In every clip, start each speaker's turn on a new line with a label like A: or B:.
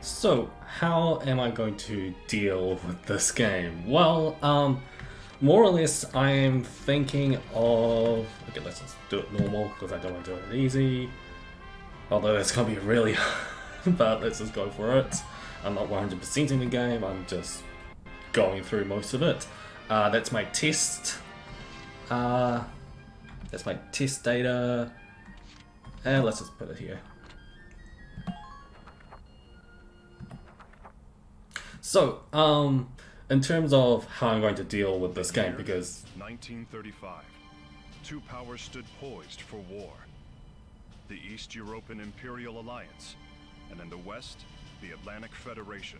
A: So, how am I going to deal with this game? Well, more or less, I am thinking of... Okay, let's just do it normal, because I don't want to do it easy. Although that's going to be really hard, but let's just go for it. I'm not 100% in the game, I'm just going through most of it. That's my test. That's my test data. And let's just put it here. So, in terms of how I'm going to deal with this game, because
B: 1935, two powers stood poised for war. The East European Imperial Alliance, and in the West, the Atlantic Federation.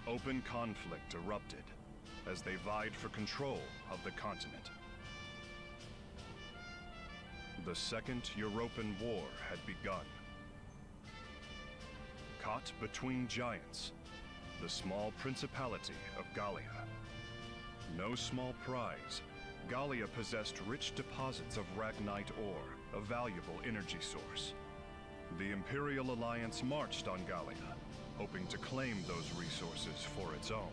B: Open conflict erupted as they vied for control of the continent. The Second European War had begun. Caught between giants, the small principality of Gallia. No small prize, Gallia possessed rich deposits of ragnite ore, a valuable energy source. The Imperial Alliance marched on Gallia, hoping to claim those resources for its own.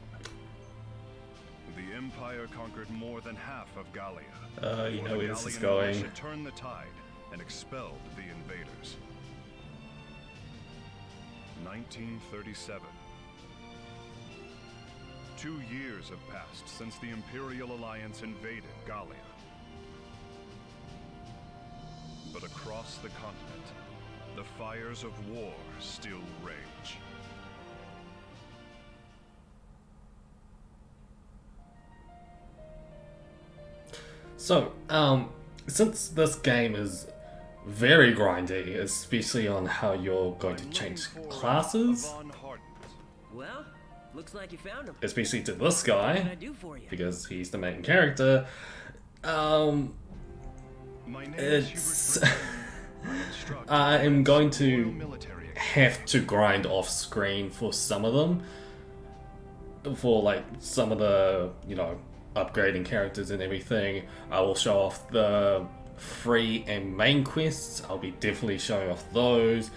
B: The Empire conquered more than half of Gallia.
A: You know where this is
B: Gallian
A: going.
B: militia turned the tide and expelled the invaders. 1937. 2 years have passed since the Imperial Alliance invaded Gallia. But across the continent, the fires of war still rage.
A: So, since this game is very grindy, especially on how you're going to change classes,
C: Well, looks like you found him.
A: especially to this
C: What can I
A: guy,
C: do for you?
A: because he's the main character,
B: My name
A: it's...
B: is Hubert Griffin. I instruct
A: I'm going to
B: Royal Military Academy.
A: have to grind off screen for some of them. For like some of the, you know, upgrading characters and everything. I will show off the free and main quests. I'll be definitely showing off those,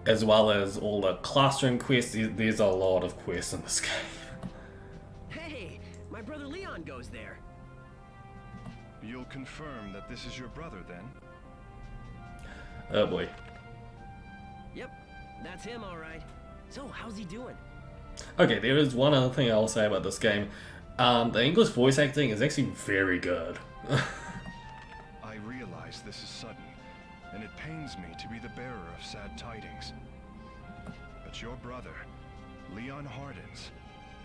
A: as well as all the classroom quests. There's a lot of quests in this game.
C: Hey, my brother Leon goes there.
B: You'll confirm that this is your brother, then?
A: Oh boy.
C: Yep, that's him, all right. So, how's he doing?
A: Okay, there is one other thing I'll say about this game. The English voice acting is actually very good.
B: I realize this is sudden, and it pains me to be the bearer of sad tidings. But your brother, Leon Hardens,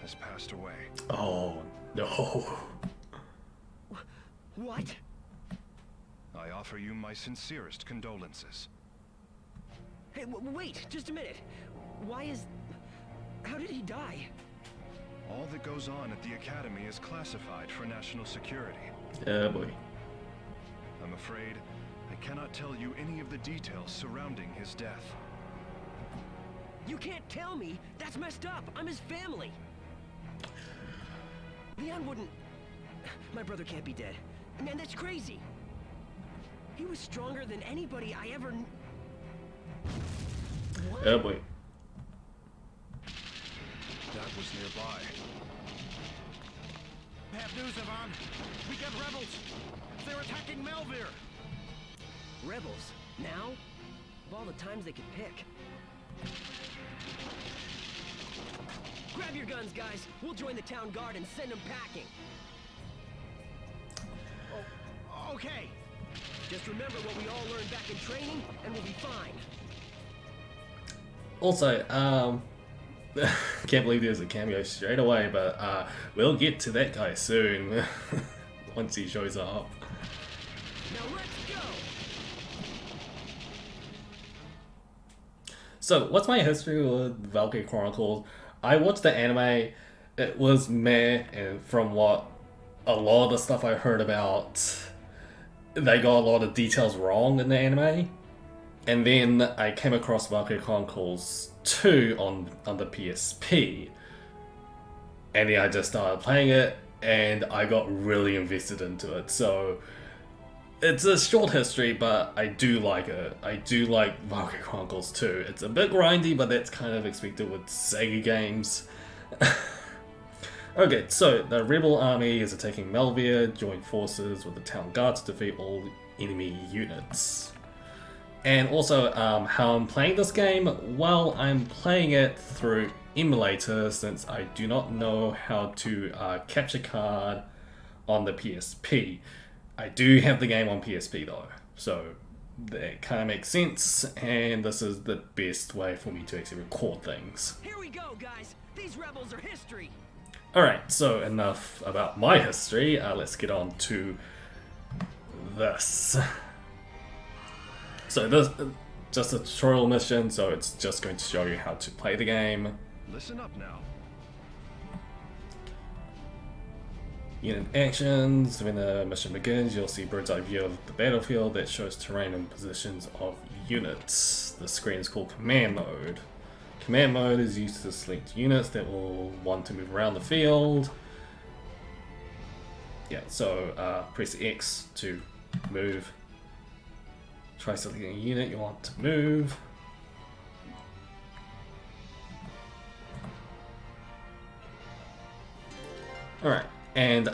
B: has passed away.
A: Oh no.
C: What?
B: I offer you my sincerest condolences.
C: Hey, wait, just a minute. Why is... How did he die?
B: All that goes on at the Academy is classified for national security.
A: Oh boy.
B: I'm afraid I cannot tell you any of the details surrounding his death.
C: You can't tell me! That's messed up! I'm his family! Leon wouldn't... My brother can't be dead. Man, that's crazy! He was stronger than anybody I ever... What?
A: Oh boy.
B: That was nearby.
D: Bad news, Ivan. We got rebels. They're attacking Melvir.
C: Rebels? Now? Of all the times they could pick. Grab your guns, guys. We'll join the town guard and send them packing.
D: Oh, okay.
C: Just remember what we all learned back in training, and we'll be fine.
A: Also, can't believe there's a cameo straight away, but we'll get to that guy soon once he shows up.
C: Now let's go!
A: So, what's my history with Valkyrie Chronicles? I watched the anime, it was meh, and from what a lot of the stuff I heard about, they got a lot of details wrong in the anime. And then I came across Valkyrie Chronicles 2 on the PSP. And then I just started playing it, and I got really invested into it. So it's a short history, but I do like it. I do like Valkyrie Chronicles 2. It's a bit grindy, but that's kind of expected with Sega games. Okay, so the rebel army is attacking Malvia, join forces with the town guard to defeat all enemy units. And also, how I'm playing this game, well, I'm playing it through emulator since I do not know how to capture card on the PSP. I do have the game on PSP though, so that kind of makes sense, and this is the best way for me to actually record things.
C: Here we go, guys. These rebels are history.
A: Alright, so enough about my history, let's get on to this. So this just a tutorial mission, so it's just going to show you how to play the game.
B: Listen up now.
A: Unit actions. When the mission begins, you'll see a bird's eye view of the battlefield that shows terrain and positions of units. The screen is called Command Mode. Command Mode is used to select units that will want to move around the field. Yeah, so press X to move. Try selecting a unit you want to move. Alright, and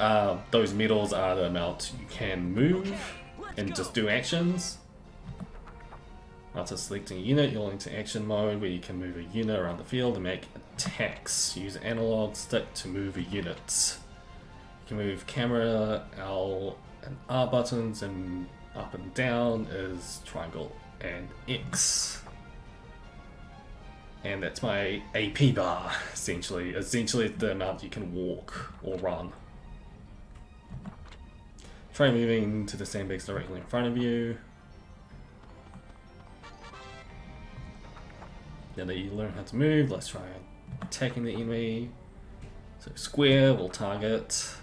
A: those medals are the amount you can move and just do actions. After selecting a unit, you'll enter action mode where you can move a unit around the field and make attacks. Use analog stick to move a unit. You can move camera, L and R buttons, and up and down is triangle and X. And that's my AP bar, essentially. Essentially the amount you can walk or run. Try moving to the sandbags directly in front of you. Now that you learn how to move, let's try attacking the enemy. So square will target.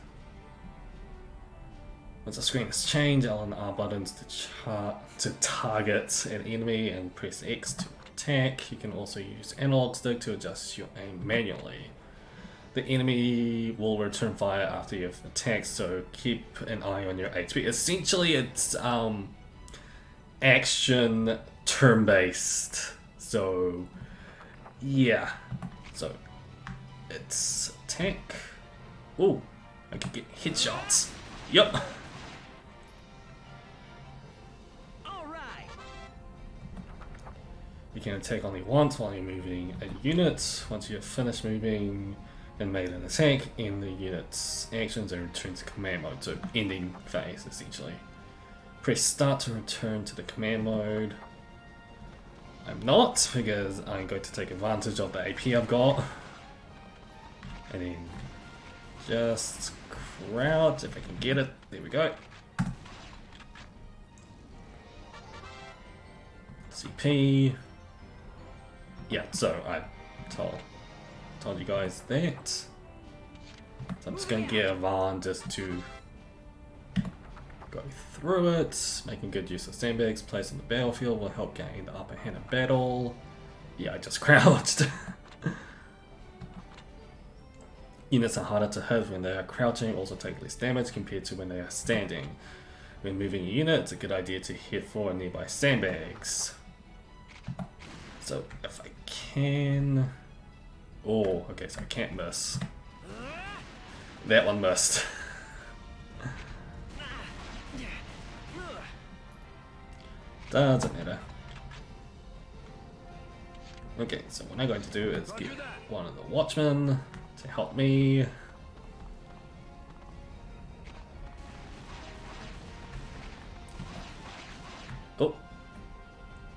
A: Once the screen has changed, L and R buttons to target an enemy and press X to attack. You can also use analog stick to adjust your aim manually. The enemy will return fire after you've attacked, so keep an eye on your HP. Essentially, it's action turn-based. So yeah, so it's attack. Ooh, I can get headshots. Yup. You can attack only once while you're moving a unit. Once you have finished moving and made an attack, end the unit's actions and return to command mode. So ending phase, essentially. Press start to return to the command mode. I'm not, because I'm going to take advantage of the AP I've got. And then just crouch if I can get it. There we go. CP. Yeah, so I told you guys that. So I'm just going to get a Van just to go through it. Making good use of sandbags placed on the battlefield will help gain the upper hand in battle. Yeah, I just crouched. Units are harder to hit when they are crouching, also take less damage compared to when they are standing. When moving a unit, it's a good idea to hit for nearby sandbags. So if I can... Oh, okay, so I can't miss. That one missed. Doesn't matter. Okay, so what I'm going to do is get one of the watchmen to help me. Oh.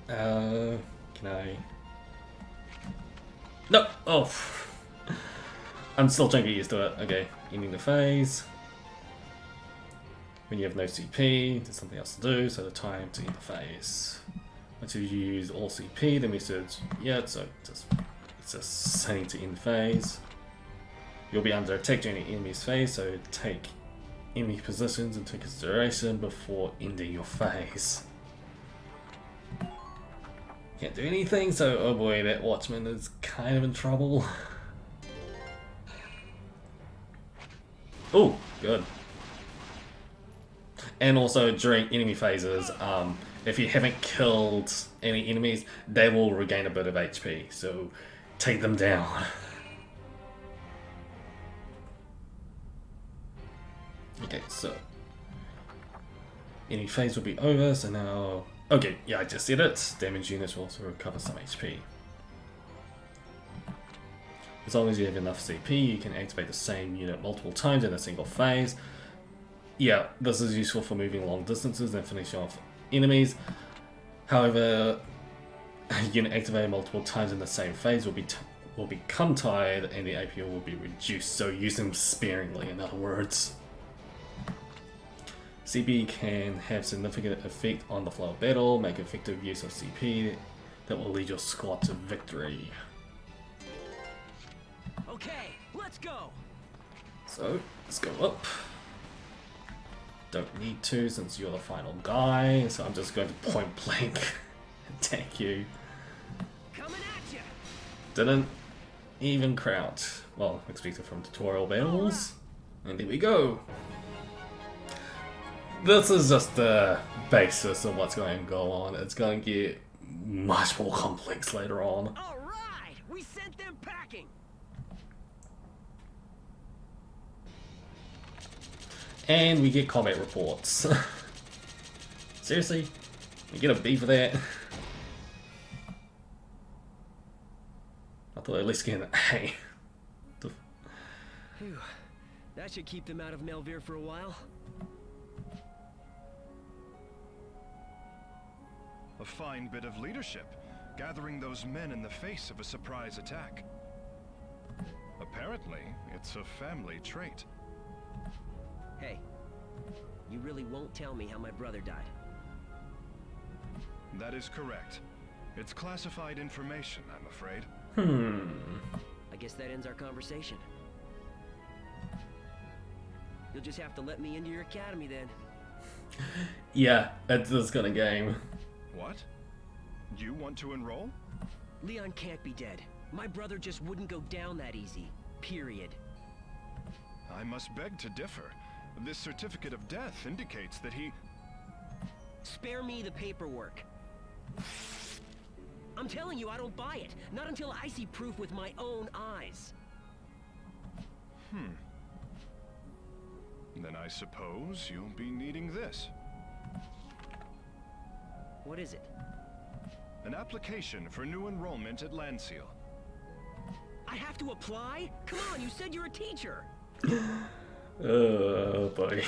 A: Can I... No! Oh! I'm still trying to get used to it. Okay, ending the phase. When you have no CP, there's something else to do, so the time to end the phase. Once you use all CP, the message, yeah, so it's just saying to end the phase. You'll be under attack during the enemy's phase, so take enemy positions into consideration before ending your phase. Can't do anything, so oh boy, that watchman is kind of in trouble. Oh, good. And also during enemy phases, if you haven't killed any enemies, they will regain a bit of HP, so take them down. Okay, so enemy phase will be over, so now... Okay, yeah, I just said it. Damage units will also recover some HP. As long as you have enough CP, you can activate the same unit multiple times in a single phase. Yeah, this is useful for moving long distances and finishing off enemies. However, a unit activated multiple times in the same phase will become tired and the APO will be reduced, so use them sparingly, in other words. CP can have significant effect on the flow of battle, make effective use of CP that will lead your squad to victory.
C: Okay, let's go.
A: So, let's go up. Don't need to since you're the final guy, so I'm just going to point blank attack you.
C: Coming at you.
A: Didn't even crowd. Well, expected from tutorial battles. And there we go. This is just the basis of what's going to go on. It's going to get much more complex later on.
C: All right, we sent them packing.
A: And we get combat reports. Seriously? We get a B for that? I thought at least get an A.
C: Phew, that should keep them out of Melvir for a while.
B: A fine bit of leadership, gathering those men in the face of a surprise attack. Apparently, it's a family trait.
C: Hey, you really won't tell me how my brother died.
B: That is correct. It's classified information, I'm afraid.
C: I guess that ends our conversation. You'll just have to let me into your academy then.
A: Yeah, it's this kind of game.
B: What? You want to enroll?
C: Leon can't be dead. My brother just wouldn't go down that easy. Period.
B: I must beg to differ. This certificate of death indicates that he...
C: Spare me the paperwork. I'm telling you, I don't buy it. Not until I see proof with my own eyes.
B: Then I suppose you'll be needing this.
C: What is it?
B: An application for new enrollment at Landseal.
C: I have to apply? Come on, you said you're a teacher.
A: Oh boy.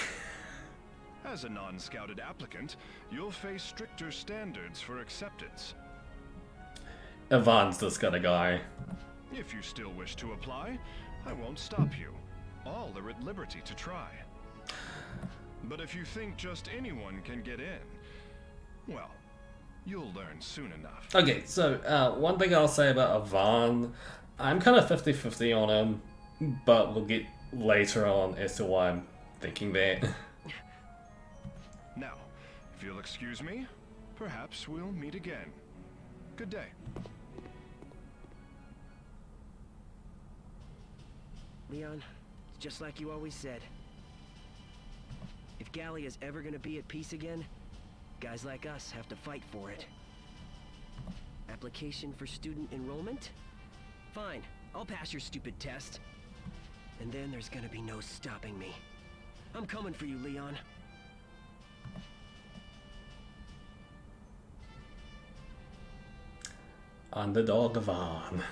B: As a non-scouted applicant, you'll face stricter standards for acceptance.
A: Ivan's this kind of guy.
B: If you still wish to apply, I won't stop you. All are at liberty to try. But if you think just anyone can get in, well, you'll learn soon enough.
A: Okay, so one thing I'll say about Ivan, I'm kind of 50-50 on him, but we'll get later on as to why I'm thinking that.
B: Now, if you'll excuse me, perhaps we'll meet again. Good day.
C: Leon, it's just like you always said. If Gallia's ever gonna be at peace again, guys like us have to fight for it. Application for student enrollment? Fine, I'll pass your stupid test. And then there's gonna be no stopping me. I'm coming for you, Leon.
A: Underdog Ivan.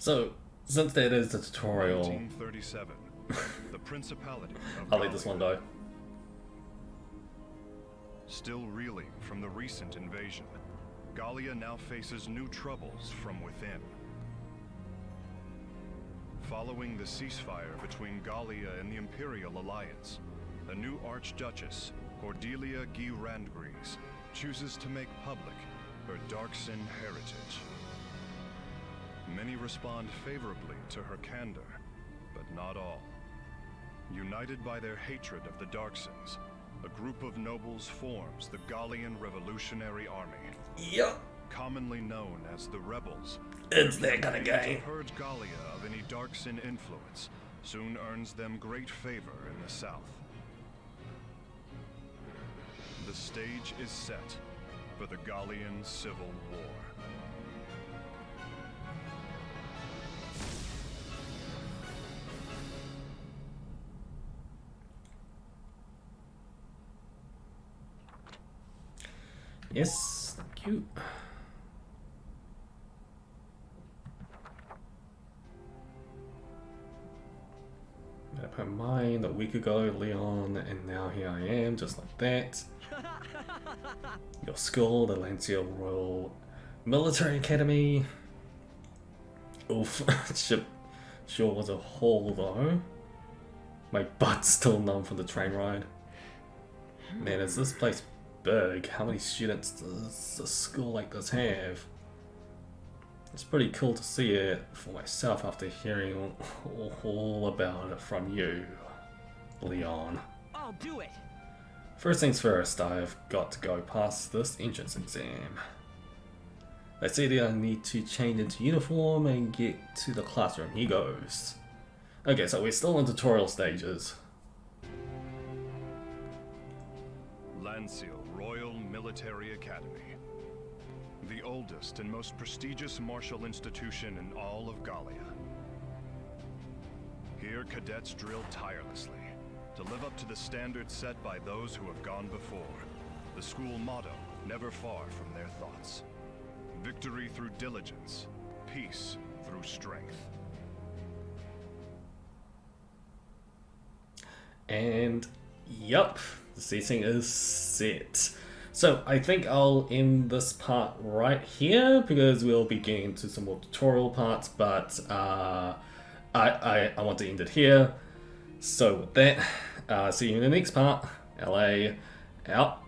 A: So, since that is the tutorial,
B: 1937. The Principality of
A: I'll let this one go.
B: Still reeling from the recent invasion, Gallia now faces new troubles from within. Following the ceasefire between Gallia and the Imperial Alliance, the new Archduchess, Cordelia Guy Randgries, chooses to make public her Darkson heritage. Many respond favorably to her candor, but not all. United by their hatred of the Darksons, a group of nobles forms the Gallian Revolutionary Army,
A: Yup,
B: commonly known as the Rebels.
A: it's that kind of
B: To
A: game.
B: purge Gallia of any dark sin influence soon earns them great favor in the south. The stage is set for the Gallian Civil War.
A: Yes, thank you. Made up my mind a week ago, Leon, and now here I am, just like that. Your school, the Lancia Royal Military Academy. Oof, ship sure was a haul though. My butt's still numb from the train ride. Man, is this place big? How many students does a school like this have? It's pretty cool to see it for myself after hearing all about it from you, Leon.
C: I'll do it.
A: First things first, I've got to go past this entrance exam. They say that I need to change into uniform and get to the classroom. Here goes. Okay, so we're still in tutorial stages.
B: Lancia Royal Military Academy. The oldest and most prestigious martial institution in all of Gallia. Here cadets drill tirelessly to live up to the standards set by those who have gone before. The school motto, never far from their thoughts. Victory through diligence, peace through strength.
A: And yup, the setting is set. So I think I'll end this part right here because we'll be getting into some more tutorial parts, but I want to end it here. So with that, see you in the next part. LA out.